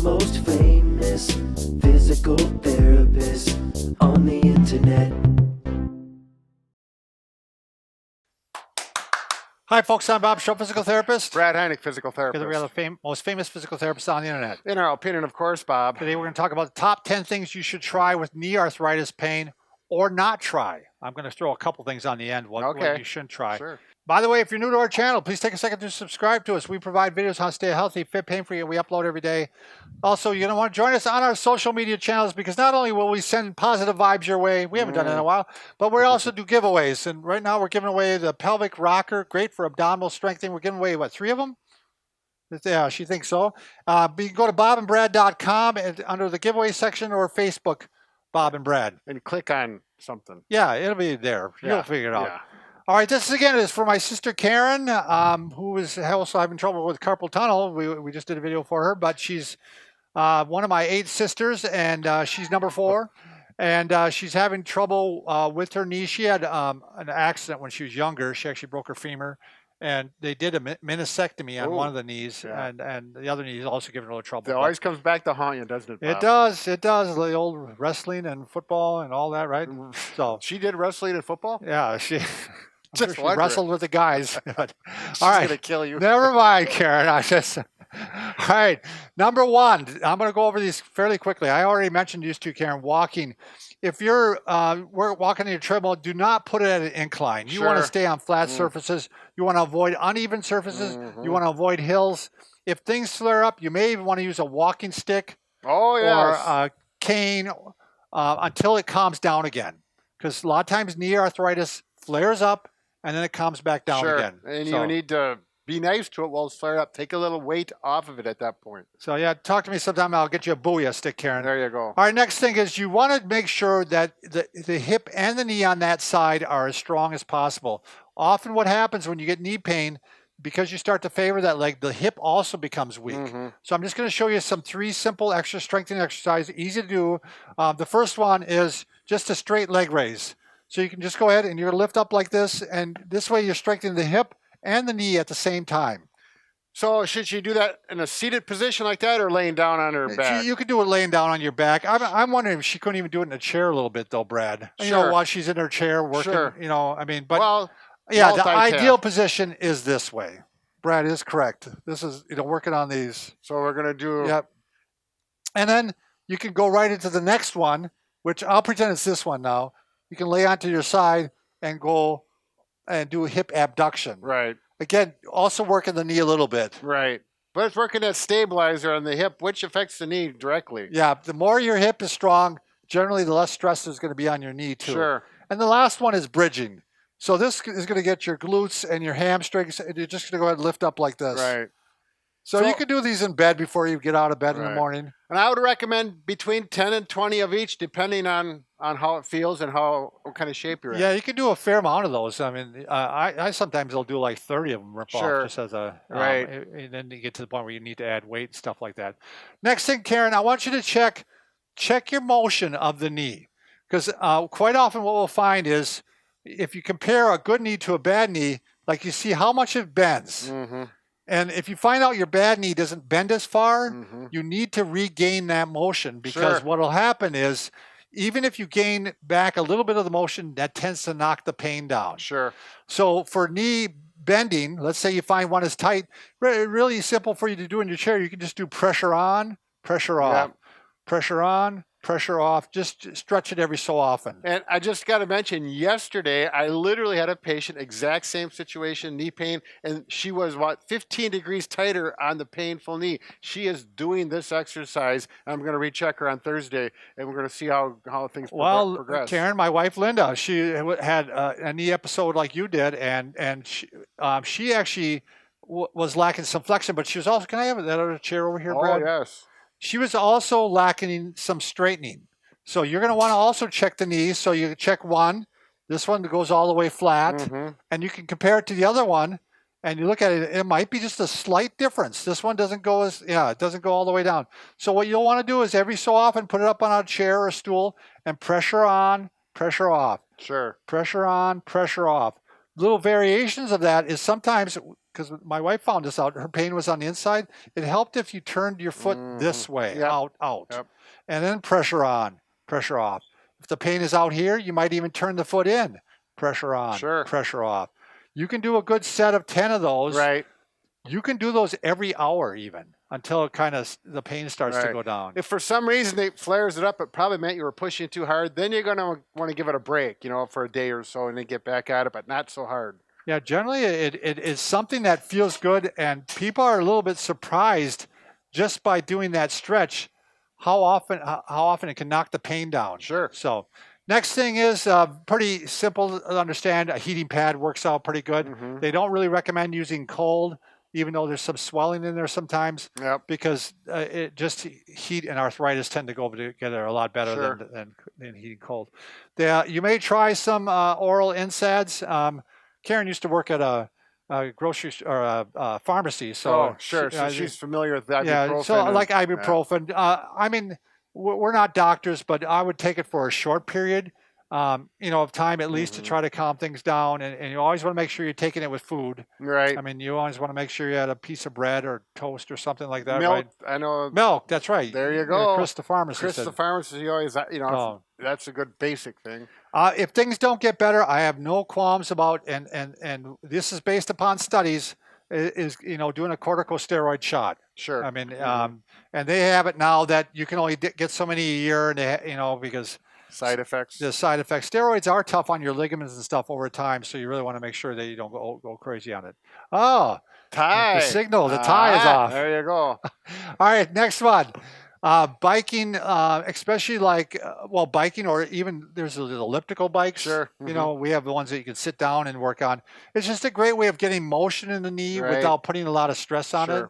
most famous physical therapist on the internet. Hi, folks. I'm Bob Shaw, physical therapist. Brad Heineck, physical therapist. Together we are the most famous physical therapists on the internet. In our opinion, of course, Bob. Today we're going to talk about the top 10 things you should try with knee arthritis pain or not try. I'm going to throw a couple things on the end what you shouldn't try. Sure. By the way, if you're new to our channel, please take a second to subscribe to us. We provide videos on how to stay healthy, fit, pain-free, and we upload every day. Also, you're going to want to join us on our social media channels because not only will we send positive vibes your way, we haven't done that in a while, but we also do giveaways. And right now we're giving away the Pelvic Rocker, great for abdominal strengthening. We're giving away, what, 3 of them? Yeah, she thinks so. You can go to bobandbrad.com and under the giveaway section or Facebook, Bob and Brad. And click on something. Yeah, it'll be there. You'll figure it out. Yeah. All right, this again is for my sister Karen, who is also having trouble with carpal tunnel. We just did a video for her, but she's one of my 8 sisters, and she's number 4. And she's having trouble with her knee. She had an accident when she was younger. She actually broke her femur, and they did a meniscectomy on one of the knees, and the other knee is also giving her a little trouble. It always comes back to haunt you, doesn't it, Bob? It does. It does. The old wrestling and football and all that, right? So she did wrestling and football? Yeah, she... Just she wrestled with the guys. All right. Gonna kill you. Never mind, Karen. All right. Number 1. I'm going to go over these fairly quickly. I already mentioned these two, Karen. Walking. If you're walking on your treadmill, do not put it at an incline. You want to stay on flat surfaces. You want to avoid uneven surfaces. You want to avoid hills. If things flare up, you may even want to use a walking stick or a cane until it calms down again. Because a lot of times knee arthritis flares up and then it comes back down again. And you need to be nice to it while it's flared up. Take a little weight off of it at that point. So yeah, talk to me sometime. I'll get you a booyah stick, Karen. There you go. All right, next thing is you want to make sure that the hip and the knee on that side are as strong as possible. Often what happens when you get knee pain, because you start to favor that leg, the hip also becomes weak. So I'm just going to show you some 3 simple extra strengthening exercises, easy to do. The first one is just a straight leg raise. So you can just go ahead and you're going to lift up like this, and this way you're strengthening the hip and the knee at the same time. So should she do that in a seated position like that or laying down on her back? You could do it laying down on your back. I'm wondering if she couldn't even do it in a chair a little bit though, Brad. You know, while she's in her chair working, you know, I mean, but yeah, the ideal position is this way. Brad is correct. This is, you know, working on these. So we're going to do... Yep. And then you can go right into the next one, which I'll pretend it's this one now. You can lay onto your side and go and do a hip abduction. Right. Again, also working the knee a little bit. Right. But it's working that stabilizer on the hip, which affects the knee directly. Yeah. The more your hip is strong, generally the less stress is going to be on your knee too. Sure. And the last one is bridging. So this is going to get your glutes and your hamstrings, and you're just going to go ahead and lift up like this. Right. So you can do these in bed before you get out of bed in the morning. And I would recommend between 10 and 20 of each, depending on how it feels and what kind of shape you're in. Yeah, you can do a fair amount of those. I mean, I sometimes will do like 30 of them rip off just as a... and then you get to the point where you need to add weight and stuff like that. Next thing, Karen, I want you to check your motion of the knee. Because quite often what we'll find is if you compare a good knee to a bad knee, like you see how much it bends. And if you find out your bad knee doesn't bend as far, you need to regain that motion because what will happen is even if you gain back a little bit of the motion, that tends to knock the pain down. So for knee bending, let's say you find one is tight, really simple for you to do in your chair. You can just do pressure on, pressure off, pressure on, pressure off. Just stretch it every so often. And I just got to mention, yesterday, I literally had a patient, exact same situation, knee pain, and she was, 15 degrees tighter on the painful knee. She is doing this exercise, and I'm going to recheck her on Thursday, and we're going to see how things progress. Well, Karen, my wife, Linda, she had a knee episode like you did, and she actually was lacking some flexion, but she was also, can I have that other chair over here, Brad? Oh, yes. She was also lacking some straightening. So you're going to want to also check the knees. So you check one. This one goes all the way flat. And you can compare it to the other one. And you look at it, it might be just a slight difference. This one doesn't go it doesn't go all the way down. So what you'll want to do is every so often put it up on a chair or a stool and pressure on, pressure off. Sure. Pressure on, pressure off. Little variations of that is sometimes because my wife found this out. Her pain was on the inside. It helped if you turned your foot this way, out. Yep. And then pressure on, pressure off. If the pain is out here, you might even turn the foot in, pressure on, pressure off. You can do a good set of 10 of those. Right. You can do those every hour even until it kind of the pain starts to go down. If for some reason it flares it up, it probably meant you were pushing too hard. Then you're going to want to give it a break, you know, for a day or so and then get back at it, but not so hard. Yeah, generally it is something that feels good, and people are a little bit surprised just by doing that stretch how often it can knock the pain down. Sure. So next thing is pretty simple to understand. A heating pad works out pretty good. They don't really recommend using cold, even though there's some swelling in there sometimes, because it just heat and arthritis tend to go together a lot better than heating cold. You may try some oral NSAIDs. Karen used to work at a grocery or a pharmacy, so so she's familiar with ibuprofen. Yeah, so like ibuprofen. I mean, we're not doctors, but I would take it for a short period, of time at least to try to calm things down. And you always want to make sure you're taking it with food. Right. I mean, you always want to make sure you had a piece of bread or toast or something like that. Milk, right? I know. Milk, that's right. There you go. Chris the pharmacist. Chris the pharmacist, he always, that's a good basic thing. If things don't get better, I have no qualms about, and this is based upon studies, is doing a corticosteroid shot. Sure. I mean, and they have it now that you can only get so many a year, and because side effects. The side effects. Steroids are tough on your ligaments and stuff over time, so you really want to make sure that you don't go crazy on it. Oh, tie. The signal. The tie is off. There you go. All right, next one. Biking, especially like, biking, or even there's the elliptical bikes. Sure. We have the ones that you can sit down and work on. It's just a great way of getting motion in the knee without putting a lot of stress on it.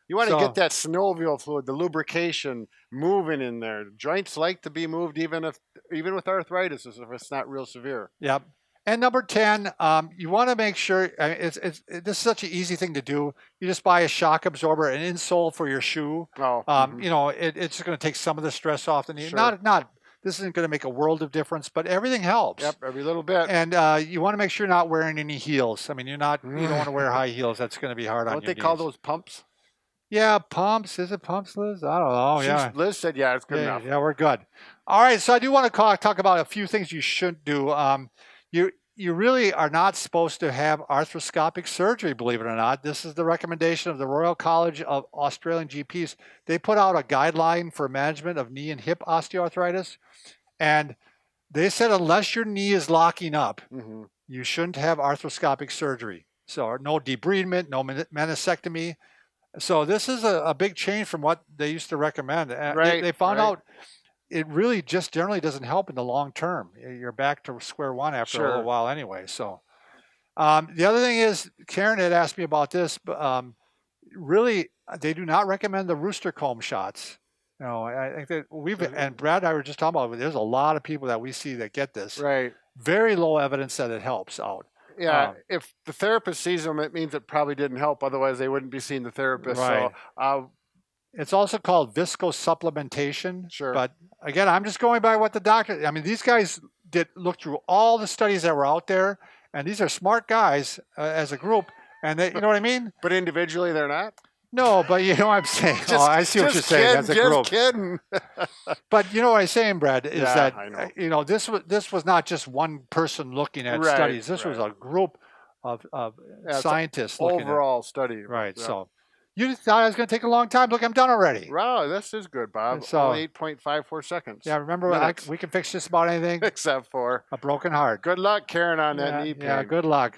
You want to get that synovial fluid, the lubrication, moving in there. Joints like to be moved even with arthritis if it's not real severe. Yep. And number 10, you want to make sure, this is such an easy thing to do. You just buy a shock absorber, an insole for your shoe. It's just going to take some of the stress off the knee. This isn't going to make a world of difference, but everything helps. Yep, every little bit. And you want to make sure you're not wearing any heels. I mean, you don't want to wear high heels. That's going to be hard on your knees. What they call those pumps? Yeah, pumps. Is it pumps, Liz? I don't know. Liz said, it's good enough. Yeah, we're good. All right, so I do want to talk about a few things you shouldn't do. You really are not supposed to have arthroscopic surgery, believe it or not. This is the recommendation of the Royal College of Australian GPs. They put out a guideline for management of knee and hip osteoarthritis, and they said unless your knee is locking up, you shouldn't have arthroscopic surgery. So no debridement, no meniscectomy. So this is a big change from what they used to recommend. They found out it really just generally doesn't help in the long term. You're back to square one after a little while anyway. So the other thing is, Karen had asked me about this, but really they do not recommend the rooster comb shots. I think that and Brad and I were just talking about it. There's a lot of people that we see that get this. Right. Very low evidence that it helps out. Yeah, if the therapist sees them, it means it probably didn't help. Otherwise, they wouldn't be seeing the therapist. Right. So, it's also called viscosupplementation. Sure. But again, I'm just going by what the doctor. I mean, these guys look through all the studies that were out there, and these are smart guys as a group, and they, you know what I mean. But individually, they're not. No, but you know what I'm saying. I see what you're saying as a group. Just kidding. But you know what I'm saying, Brad, is that this was not just one person looking at studies. This was a group of scientists looking at overall study. Right. Yeah. So you thought I was going to take a long time. Look, I'm done already. Wow, this is good, Bob. So, only 8.54 seconds. Yeah, remember, we can fix just about anything except for a broken heart. Good luck, Karen, on that knee pain. Yeah, good luck.